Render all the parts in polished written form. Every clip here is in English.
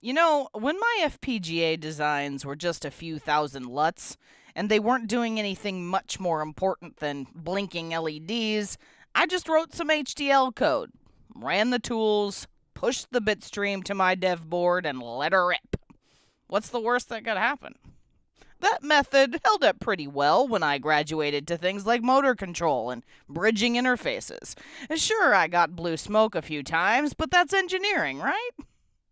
You know, when my FPGA designs were just a few thousand LUTs, and they weren't doing anything much more important than blinking LEDs, I just wrote some HDL code, ran the tools, pushed the bitstream to my dev board, and let her rip. What's the worst that could happen? That method held up pretty well when I graduated to things like motor control and bridging interfaces. Sure, I got blue smoke a few times, but that's engineering, right?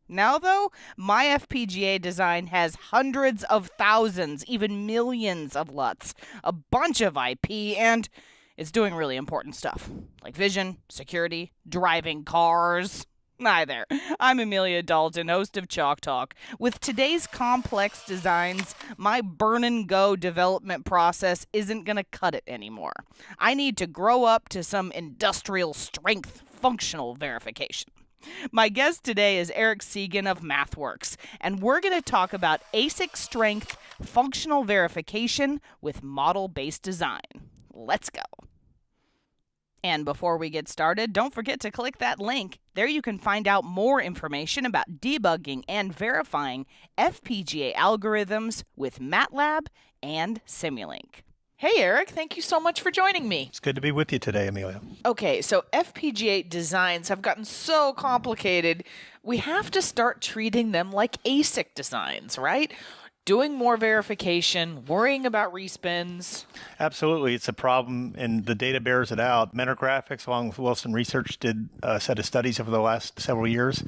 Now, though, my FPGA design has hundreds of thousands, even millions of LUTs, a bunch of IP, and it's doing really important stuff, like vision, security, driving cars. Hi there, I'm Amelia Dalton, host of Chalk Talk. With today's complex designs, my burn-and-go development process isn't going to cut it anymore. I need to grow up to some industrial strength functional verification. My guest today is Eric Cigan of MathWorks, and we're going to talk about ASIC-strength functional verification with model-based design. Let's go. And before we get started, don't forget to click that link. There you can find out more information about debugging and verifying FPGA algorithms with MATLAB and Simulink. Hey, Eric, thank you so much for joining me. It's good to be with you today, Amelia. Okay, so FPGA designs have gotten so complicated, we have to start treating them like ASIC designs, right? Doing more verification, worrying about respins. Absolutely. It's a problem, and the data bears it out. Mentor Graphics, along with Wilson Research, did a set of studies over the last several years.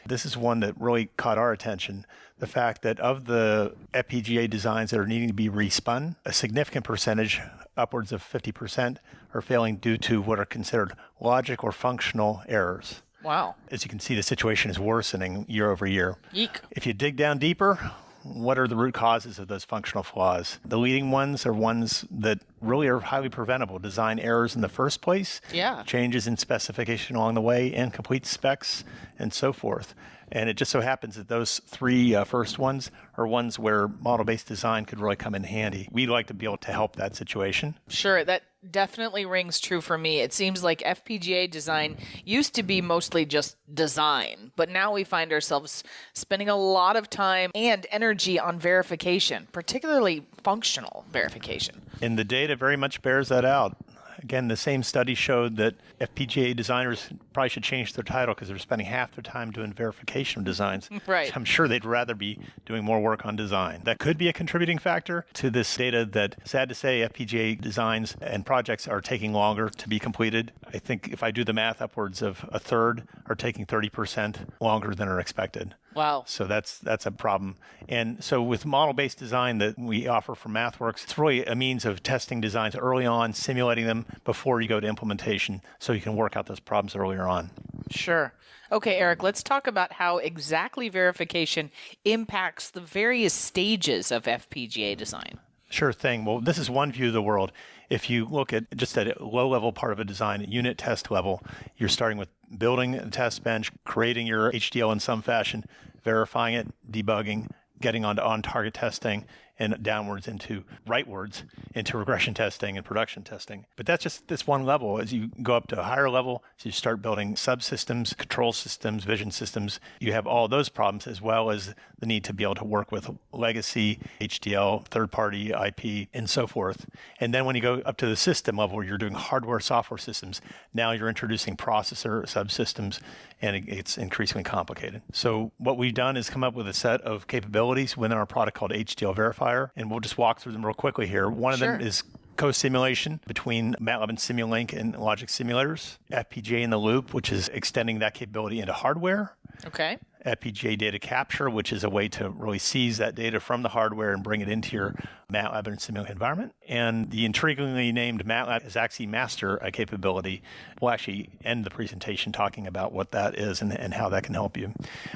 This is one that really caught our attention. The fact that of the FPGA designs that are needing to be respun, a significant percentage, upwards of 50%, are failing due to what are considered logic or functional errors. Wow. As you can see, the situation is worsening year over year. Eek. If you dig down deeper, what are the root causes of those functional flaws? The leading ones are ones that really are highly preventable. Design errors in the first place, changes in specification along the way, incomplete specs, and so forth. And it just so happens that those three first ones are ones where model-based design could really come in handy. We'd like to be able to help that situation. Sure, that definitely rings true for me. It seems like FPGA design used to be mostly just design, but now we find ourselves spending a lot of time and energy on verification, particularly functional verification. And the data very much bears that out. Again, the same study showed that FPGA designers probably should change their title because they're spending half their time doing verification of designs. Right. So I'm sure they'd rather be doing more work on design. That could be a contributing factor to this data that, sad to say, FPGA designs and projects are taking longer to be completed. I think if I do the math, upwards of a third are taking 30% longer than are expected. Wow. So that's a problem. And so with model-based design that we offer from MathWorks, it's really a means of testing designs early on, simulating them before you go to implementation so you can work out those problems earlier on. Sure. Okay, Eric, let's talk about how exactly verification impacts the various stages of FPGA design. Sure thing. Well, this is one view of the world. If you look at just at a low-level part of a design, unit test level, you're starting with building a test bench, creating your HDL in some fashion, verifying it, debugging, getting onto on-target testing, and downwards into rightwards into regression testing and production testing. But that's just this one level. As you go up to a higher level, as you start building subsystems, control systems, vision systems, you have all those problems as well as the need to be able to work with legacy, HDL, third-party IP, and so forth. And then when you go up to the system level where you're doing hardware, software systems, now you're introducing processor subsystems, and it's increasingly complicated. So what we've done is come up with a set of capabilities within our product called HDL Verifier, and we'll just walk through them real quickly here. One of them is Cosimulation between MATLAB and Simulink and logic simulators. FPGA in the loop, which is extending that capability into hardware. Okay. FPGA data capture, which is a way to really seize that data from the hardware and bring it into your MATLAB and Simulink environment. And the intriguingly named MATLAB is AXI Master capability. We'll actually end the presentation talking about what that is and how that can help you.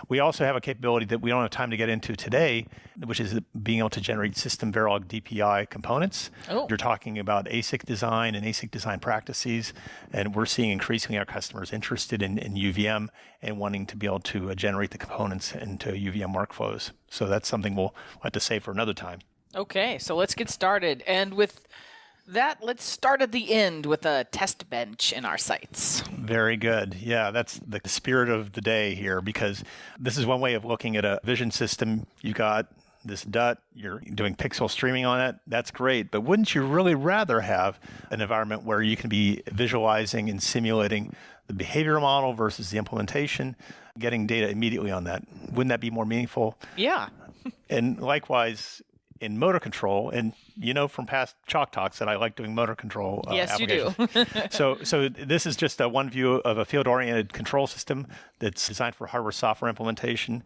We also have a capability that we don't have time to get into today, which is being able to generate system Verilog DPI components. Oh. You're talking about ASIC design and ASIC design practices, and we're seeing increasingly our customers interested in UVM and wanting to be able to generate the components into UVM workflows. So that's something we'll have to save for another time. Okay, so let's get started. And with that, let's start at the end with a test bench in our sights. Very good. Yeah, that's the spirit of the day here, because this is one way of looking at a vision system. You got this DUT, you're doing pixel streaming on it. That's great. But wouldn't you really rather have an environment where you can be visualizing and simulating the behavior model versus the implementation, getting data immediately on that? Wouldn't that be more meaningful? Yeah. And likewise, in motor control, and you know from past Chalk Talks that I like doing motor control Yes, you do. so this is just one view of a field-oriented control system that's designed for hardware-software implementation.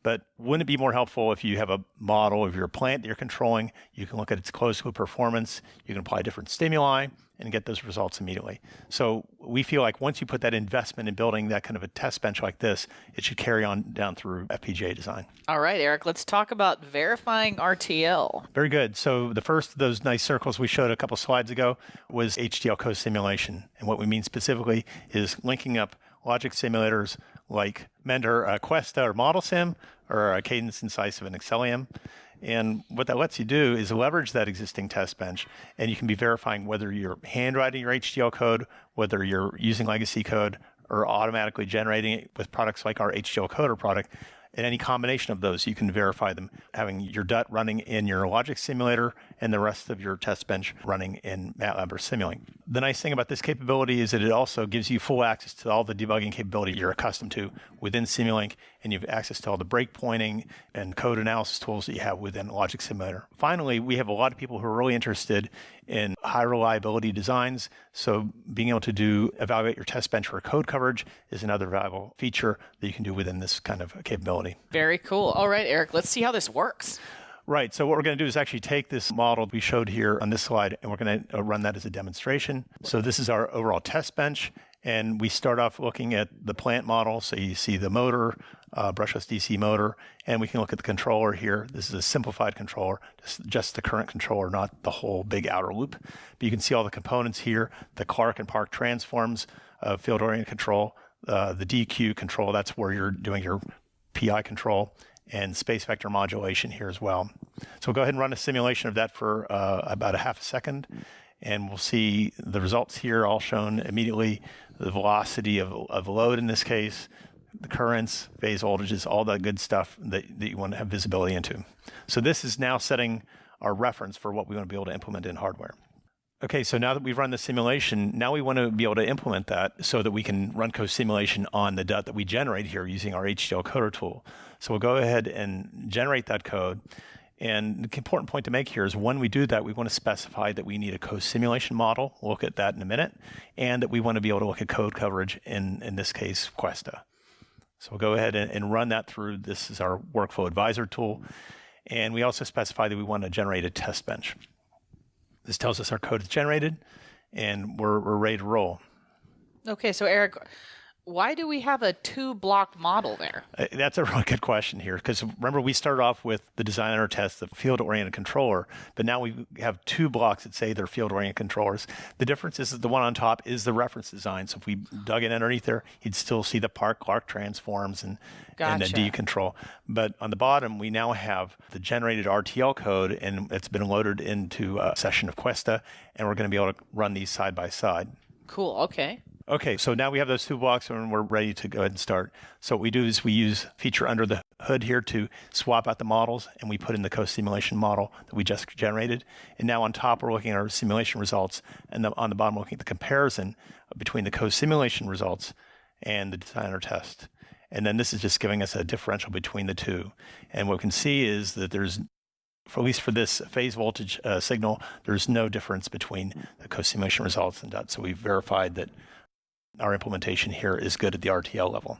But wouldn't it be more helpful if you have a model of your plant that you're controlling? You can look at its closed-loop performance. You can apply different stimuli and get those results immediately. So we feel like once you put that investment in building that kind of a test bench like this, it should carry on down through FPGA design. All right, Eric, let's talk about verifying RTL. Very good. So the first of those nice circles we showed a couple slides ago was HDL Cosimulation. And what we mean specifically is linking up logic simulators like Mender, Questa, or ModelSim, or Cadence Incisive and Excellium. And what that lets you do is leverage that existing test bench, and you can be verifying whether you're handwriting your HDL code, whether you're using legacy code, or automatically generating it with products like our HDL Coder product. And any combination of those, you can verify them, having your DUT running in your logic simulator and the rest of your test bench running in MATLAB or Simulink. The nice thing about this capability is that it also gives you full access to all the debugging capability you're accustomed to within Simulink, and you have access to all the breakpointing and code analysis tools that you have within Logic Simulator. Finally, we have a lot of people who are really interested in high reliability designs, so being able to evaluate your test bench for code coverage is another valuable feature that you can do within this kind of capability. Very cool. All right, Eric, let's see how this works. Right. So what we're going to do is actually take this model we showed here on this slide, and we're going to run that as a demonstration. So this is our overall test bench, and we start off looking at the plant model. So you see the motor, brushless DC motor, and we can look at the controller here. This is a simplified controller, just the current controller, not the whole big outer loop. But you can see all the components here, the Clark and Park transforms of field-oriented control, the DQ control, that's where you're doing your PI control, and space vector modulation here as well. So we'll go ahead and run a simulation of that for about a half a second, and we'll see the results here all shown immediately, the velocity of load in this case, the currents, phase voltages, all that good stuff that you want to have visibility into. So this is now setting our reference for what we want to be able to implement in hardware. Okay, so now that we've run the simulation, now we want to be able to implement that so that we can run co-simulation on the DUT that we generate here using our HDL Coder tool. So we'll go ahead and generate that code. And the important point to make here is when we do that, we want to specify that we need a co-simulation model. We'll look at that in a minute. And that we want to be able to look at code coverage, in this case, Questa. So we'll go ahead and run that through. This is our Workflow Advisor tool. And we also specify that we want to generate a test bench. This tells us our code is generated, and we're ready to roll. Okay, so Eric, why do we have a two-block model there? That's a really good question here, because remember we started off with the designer test, the field-oriented controller, but now we have two blocks that say they're field-oriented controllers. The difference is that the one on top is the reference design, so if we dug in underneath there, you'd still see the Park Clark transforms and the D control. But on the bottom, we now have the generated RTL code, and it's been loaded into a session of Questa, and we're going to be able to run these side by side. Cool, okay. Okay, so now we have those two blocks and we're ready to go ahead and start. So what we do is we use feature under the hood here to swap out the models, and we put in the co-simulation model that we just generated. And now on top, we're looking at our simulation results, and on the bottom, we're looking at the comparison between the co-simulation results and the designer test. And then this is just giving us a differential between the two. And what we can see is that there's, at least for this phase voltage signal, there's no difference between the co-simulation results and DUT. So we've verified that our implementation here is good at the RTL level.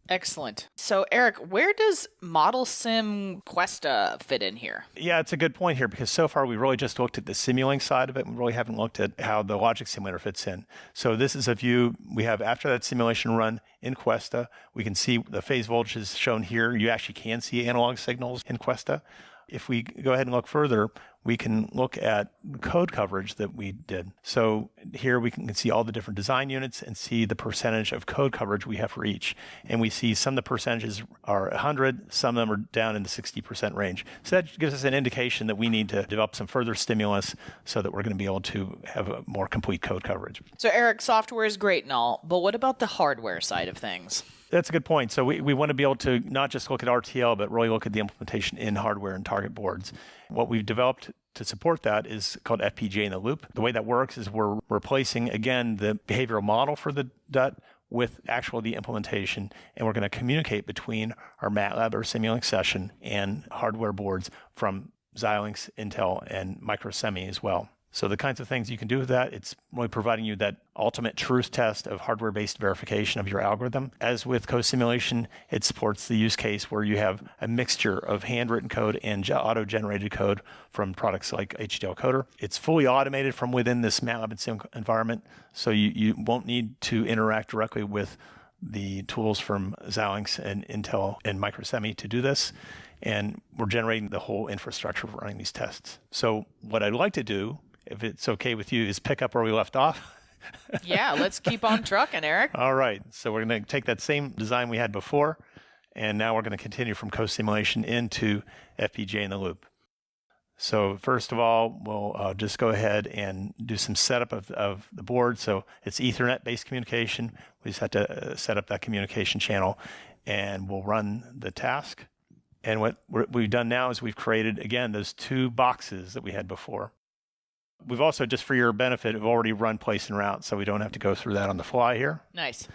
Excellent. So, Eric, where does ModelSim Questa fit in here? Yeah, it's a good point here, because so far we really just looked at the Simulink side of it. We really haven't looked at how the logic simulator fits in. So this is a view we have after that simulation run in Questa. We can see the phase voltages shown here. You actually can see analog signals in Questa. If we go ahead and look further, we can look at the code coverage that we did. So here we can see all the different design units and see the percentage of code coverage we have for each. And we see some of the percentages are 100, some of them are down in the 60% range. So that gives us an indication that we need to develop some further stimulus so that we're going to be able to have a more complete code coverage. So Eric, software is great and all, but what about the hardware side of things? That's a good point. So we want to be able to not just look at RTL, but really look at the implementation in hardware and target boards. What we've developed to support that is called FPGA in the loop. The way that works is we're replacing, again, the behavioral model for the DUT with the implementation, and we're going to communicate between our MATLAB or Simulink session and hardware boards from Xilinx, Intel, and Microsemi as well. So the kinds of things you can do with that, it's really providing you that ultimate truth test of hardware-based verification of your algorithm. As with Cosimulation, it supports the use case where you have a mixture of handwritten code and auto-generated code from products like HDL Coder. It's fully automated from within this MATLAB and Simulink environment, so you won't need to interact directly with the tools from Xilinx and Intel and Microsemi to do this. And we're generating the whole infrastructure for running these tests. So what I'd like to do, if it's okay with you, is pick up where we left off. Yeah, let's keep on trucking, Eric. All right. So we're going to take that same design we had before, and now we're going to continue from Cosimulation into FPGA in the loop. So first of all, we'll just go ahead and do some setup of the board. So it's Ethernet-based communication. We just have to set up that communication channel, and we'll run the task. And what we've done now is we've created, again, those two boxes that we had before. We've also, just for your benefit, have already run place and route, so we don't have to go through that on the fly here. Nice.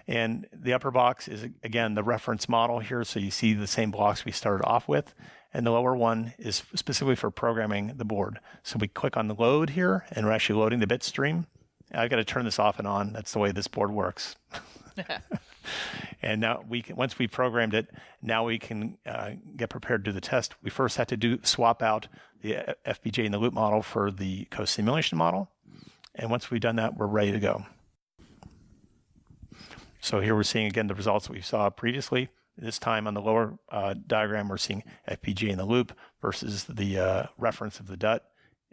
And the upper box is, again, the reference model here, so you see the same blocks we started off with. And the lower one is specifically for programming the board. So we click on the load here, and we're actually loading the bit stream. I've got to turn this off and on. That's the way this board works. And now once we programmed it, now we can get prepared to do the test. We first had to swap out the FPGA in the loop model for the Cosimulation model. And once we've done that, we're ready to go. So here we're seeing, again, the results that we saw previously. This time on the lower diagram, we're seeing FPGA in the loop versus the reference of the DUT.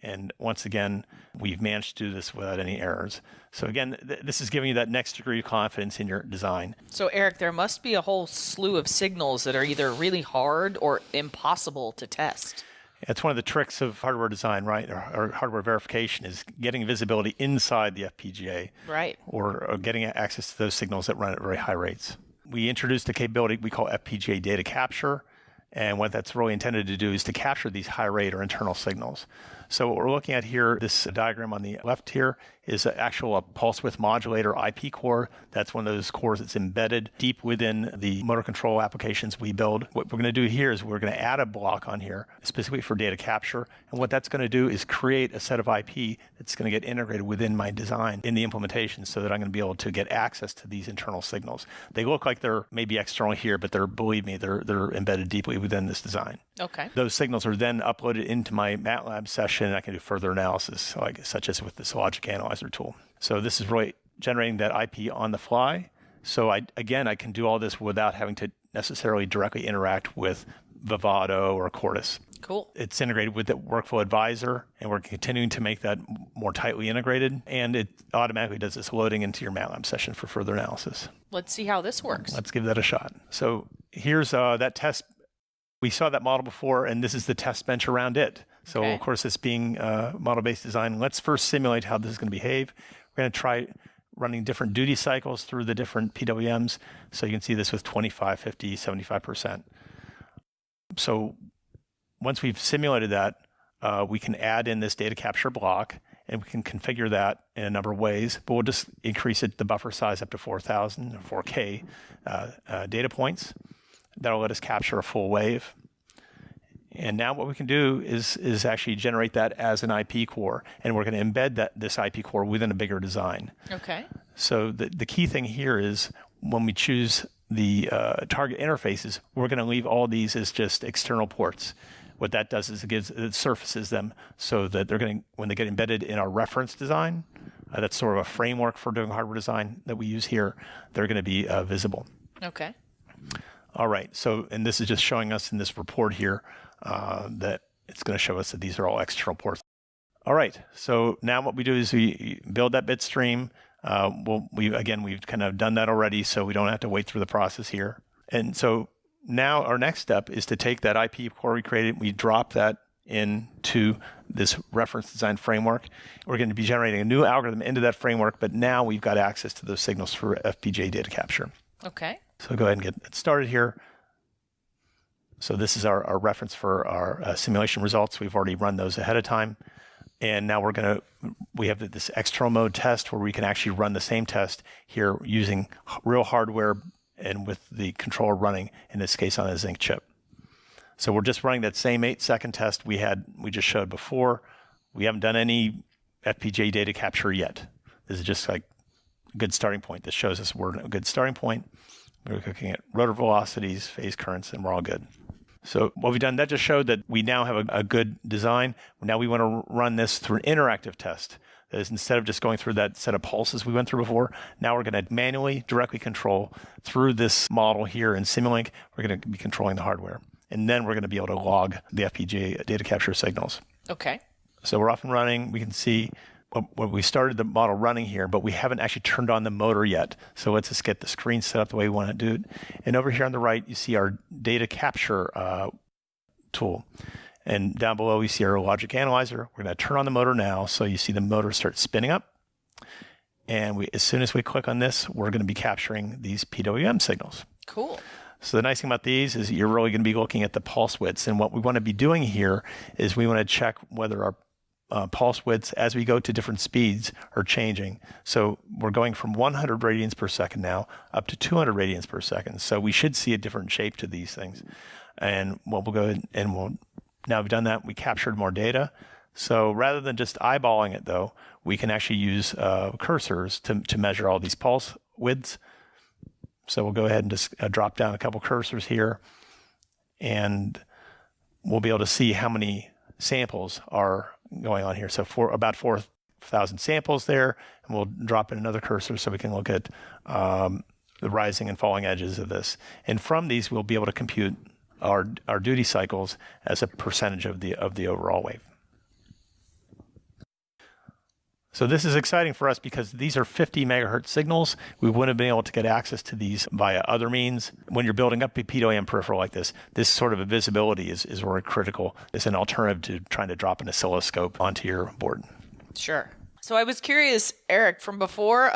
And once again, we've managed to do this without any errors. So again, this is giving you that next degree of confidence in your design. So Eric, there must be a whole slew of signals that are either really hard or impossible to test. It's one of the tricks of hardware design, right? Or hardware verification is getting visibility inside the FPGA. Right. Or getting access to those signals that run at very high rates. We introduced a capability we call FPGA data capture. And what that's really intended to do is to capture these high rate or internal signals. So what we're looking at here, this diagram on the left here, is an actual pulse width modulator IP core. That's one of those cores that's embedded deep within the motor control applications we build. What we're going to do here is we're going to add a block on here specifically for data capture. And what that's going to do is create a set of IP that's going to get integrated within my design in the implementation so that I'm going to be able to get access to these internal signals. They look like they're maybe external here, but believe me, they're embedded deeply within this design. Okay. Those signals are then uploaded into my MATLAB session, and I can do further analysis, such as with this logic analyzer tool. So this is really generating that IP on the fly. So I can do all this without having to necessarily directly interact with Vivado or Quartus. Cool. It's integrated with the Workflow Advisor, and we're continuing to make that more tightly integrated. And it automatically does this loading into your MATLAB session for further analysis. Let's see how this works. Let's give that a shot. So here's that test. We saw that model before, and this is the test bench around it. So, Okay. Of course, this being model-based design, let's first simulate how this is going to behave. We're going to try running different duty cycles through the different PWMs. So you can see this with 25, 50, 75%. So once we've simulated that, we can add in this data capture block, and we can configure that in a number of ways. But we'll just increase the buffer size up to 4,000 or 4K data points. That'll let us capture a full wave. And now what we can do is actually generate that as an IP core, and we're going to embed this IP core within a bigger design. Okay. So the key thing here is when we choose the target interfaces, we're going to leave all these as just external ports. What that does is it surfaces them so that when they get embedded in our reference design, that's sort of a framework for doing hardware design that we use here, they're going to be visible. Okay. All right. So, and this is just showing us in this report here that it's going to show us that these are all external ports. All right, so now what we do is we build that bit stream. We've kind of done that already, so we don't have to wait through the process here. And so now our next step is to take that IP core we created, we drop that into this reference design framework. We're going to be generating a new algorithm into that framework, but now we've got access to those signals for FPGA data capture. Okay. So go ahead and get it started here. So this is our reference for our simulation results. We've already run those ahead of time. And now we have this external mode test where we can actually run the same test here using real hardware and with the controller running, in this case, on a Zinc chip. So we're just running that same 8-second test we just showed before. We haven't done any FPGA data capture yet. This is just like a good starting point. This shows us we're at a good starting point. We're looking at rotor velocities, phase currents, and we're all good. So what we've done, that just showed that we now have a good design. Now we want to run this through an interactive test. That is, instead of just going through that set of pulses we went through before, now we're going to manually directly control through this model here in Simulink. We're going to be controlling the hardware. And then we're going to be able to log the FPGA data capture signals. Okay. So we're off and running. We can see when we started the model running here, but we haven't actually turned on the motor yet. So let's just get the screen set up the way we want to do it. And over here on the right, you see our data capture tool. And down below, we see our logic analyzer. We're going to turn on the motor now. So you see the motor start spinning up. And as soon as we click on this, we're going to be capturing these PWM signals. Cool. So the nice thing about these is you're really going to be looking at the pulse widths. And what we want to be doing here is we want to check whether our pulse widths as we go to different speeds are changing. So we're going from 100 radians per second now up to 200 radians per second. So we should see a different shape to these things. And what we'll go ahead and now we've done that, we captured more data. So rather than just eyeballing it though, we can actually use cursors to measure all these pulse widths. So we'll go ahead and just drop down a couple cursors here, and we'll be able to see how many samples are going on here. So for about 4,000 samples there, and we'll drop in another cursor so we can look at the rising and falling edges of this. And from these, we'll be able to compute our duty cycles as a percentage of the overall wave. So this is exciting for us because these are 50 megahertz signals. We wouldn't have been able to get access to these via other means. When you're building up a PWM peripheral like this sort of a visibility is very critical. It's an alternative to trying to drop an oscilloscope onto your board. Sure. So I was curious, Eric, from before,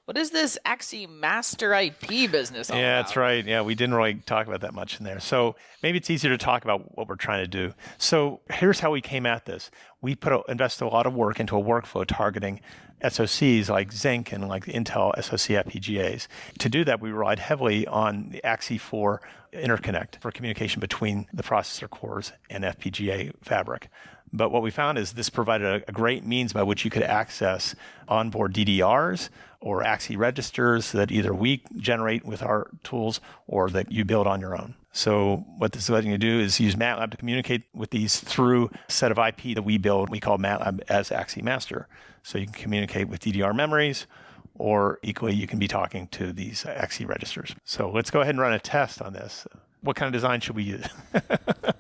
what is this AXI Master IP business all about? That's right. Yeah, we didn't really talk about that much in there. So maybe it's easier to talk about what we're trying to do. So here's how we came at this. We invested a lot of work into a workflow targeting SoCs like Zinc and like Intel SoC FPGAs. To do that, we relied heavily on the AXI 4 interconnect for communication between the processor cores and FPGA fabric. But what we found is this provided a great means by which you could access onboard DDRs or AXI registers that either we generate with our tools or that you build on your own. So what this is letting you do is use MATLAB to communicate with these through a set of IP that we build. We call MATLAB as AXI Master. So you can communicate with DDR memories, or equally you can be talking to these AXI registers. So let's go ahead and run a test on this. What kind of design should we use?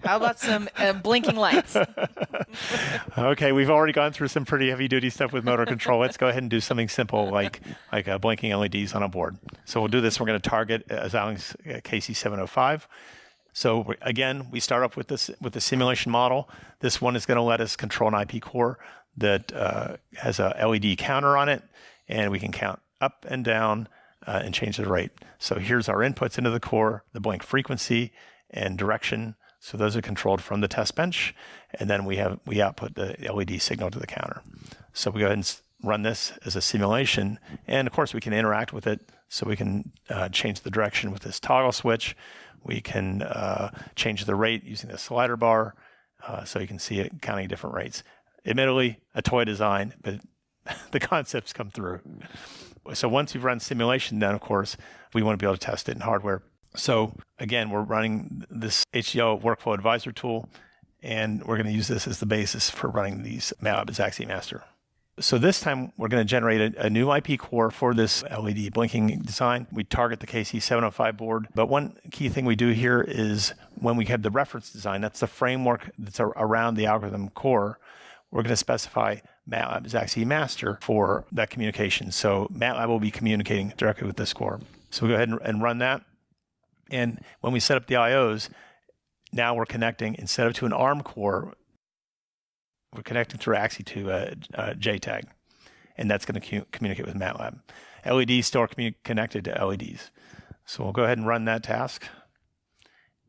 How about some blinking lights? Okay, we've already gone through some pretty heavy-duty stuff with motor control. Let's go ahead and do something simple like blinking LEDs on a board. So we'll do this. We're going to target Xilinx KC705. So again, we start off with the simulation model. This one is going to let us control an IP core that has a LED counter on it, and we can count up and down and change the rate. So here's our inputs into the core, the blink frequency and direction. So those are controlled from the test bench, and then we output the LED signal to the counter. So we go ahead and run this as a simulation, and of course we can interact with it. So we can change the direction with this toggle switch. We can change the rate using the slider bar, so you can see it counting different rates. Admittedly, a toy design, but the concepts come through. So once you've run simulation, then of course we want to be able to test it in hardware. So again, we're running this HDL Workflow Advisor tool, and we're going to use this as the basis for running these MATLAB as AXI Master. So this time we're going to generate a new IP core for this LED blinking design. We target the KC705 board, but one key thing we do here is when we have the reference design, that's the framework that's around the algorithm core, we're going to specify MATLAB's AXI Master for that communication. So MATLAB will be communicating directly with this core. So we go ahead and run that. And when we set up the IOs, now we're connecting, instead of to an ARM core, we're connecting through AXI to a JTAG, and that's going to communicate with MATLAB. LEDs still are connected to LEDs. So we'll go ahead and run that task.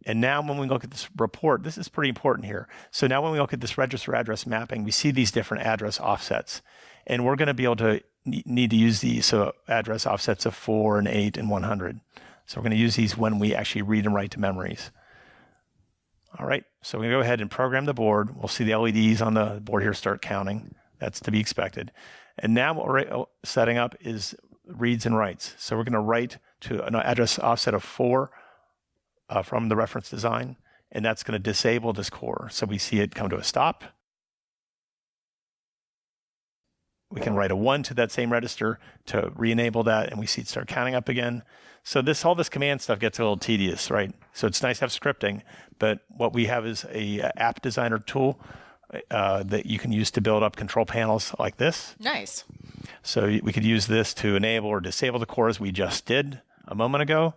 And now when we look at this report, this is pretty important here. So now when we look at this register address mapping, we see these different address offsets. And we're going to be able to need to use these, so address offsets of 4 and 8 and 100. So we're going to use these when we actually read and write to memories. All right, so we're going to go ahead and program the board. We'll see the LEDs on the board here start counting. That's to be expected. And now what we're setting up is reads and writes. So we're going to write to an address offset of 4 from the reference design, and that's going to disable this core. So we see it come to a stop. We can write a 1 to that same register to re-enable that, and we see it start counting up again. So all this command stuff gets a little tedious, right? So it's nice to have scripting, but what we have is a app designer tool that you can use to build up control panels like this. Nice. So we could use this to enable or disable the cores we just did a moment ago.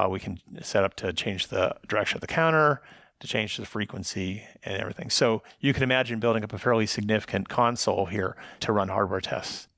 We can set up to change the direction of the counter, to change the frequency and everything. So you can imagine building up a fairly significant console here to run hardware tests.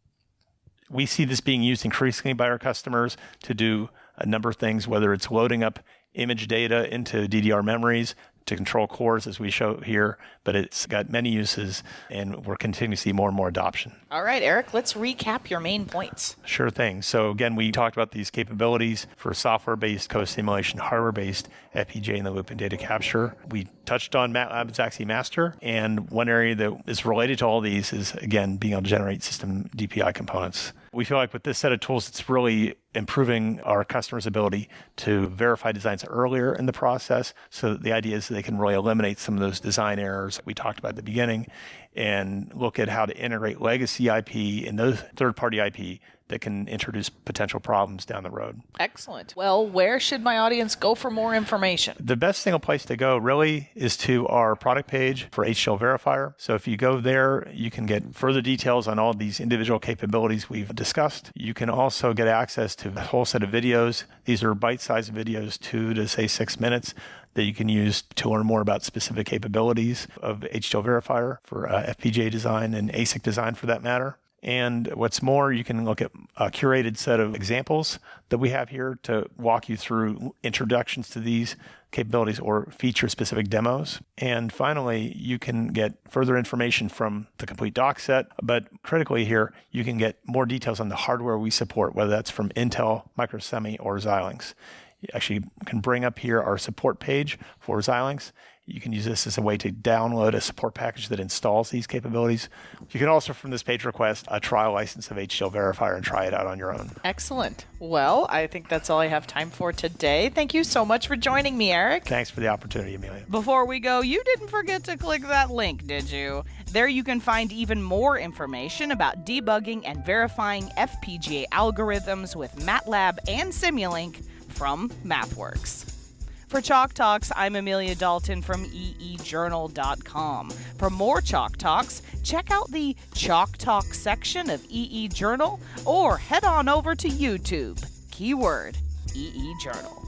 We see this being used increasingly by our customers to do a number of things, whether it's loading up image data into DDR memories to control cores, as we show here, but it's got many uses, and we're continuing to see more and more adoption. All right, Eric, let's recap your main points. Sure thing. So again, we talked about these capabilities for software-based co-simulation, hardware-based FPGA in the loop and data capture. We touched on MATLAB's AXI Master, and one area that is related to all these is, again, being able to generate system DPI components. We feel like with this set of tools, it's really improving our customers' ability to verify designs earlier in the process. So the idea is that they can really eliminate some of those design errors we talked about at the beginning and look at how to integrate legacy IP and those third-party IP that can introduce potential problems down the road. Excellent. Well, where should my audience go for more information? The best single place to go really is to our product page for HDL Verifier. So if you go there, you can get further details on all these individual capabilities we've discussed. You can also get access to a whole set of videos. These are bite-sized videos, 2 to say 6 minutes, that you can use to learn more about specific capabilities of HDL Verifier for FPGA design and ASIC design for that matter. And what's more, you can look at a curated set of examples that we have here to walk you through introductions to these capabilities or feature-specific demos. And finally, you can get further information from the complete doc set, but critically here, you can get more details on the hardware we support, whether that's from Intel, Microsemi, or Xilinx. You actually can bring up here our support page for Xilinx. You can use this as a way to download a support package that installs these capabilities. You can also, from this page, request a trial license of HDL Verifier and try it out on your own. Excellent. Well, I think that's all I have time for today. Thank you so much for joining me, Eric. Thanks for the opportunity, Amelia. Before we go, you didn't forget to click that link, did you? There you can find even more information about debugging and verifying FPGA algorithms with MATLAB and Simulink from MathWorks. For Chalk Talks, I'm Amelia Dalton from eejournal.com. For more Chalk Talks, check out the Chalk Talk section of EE Journal or head on over to YouTube. Keyword EE Journal.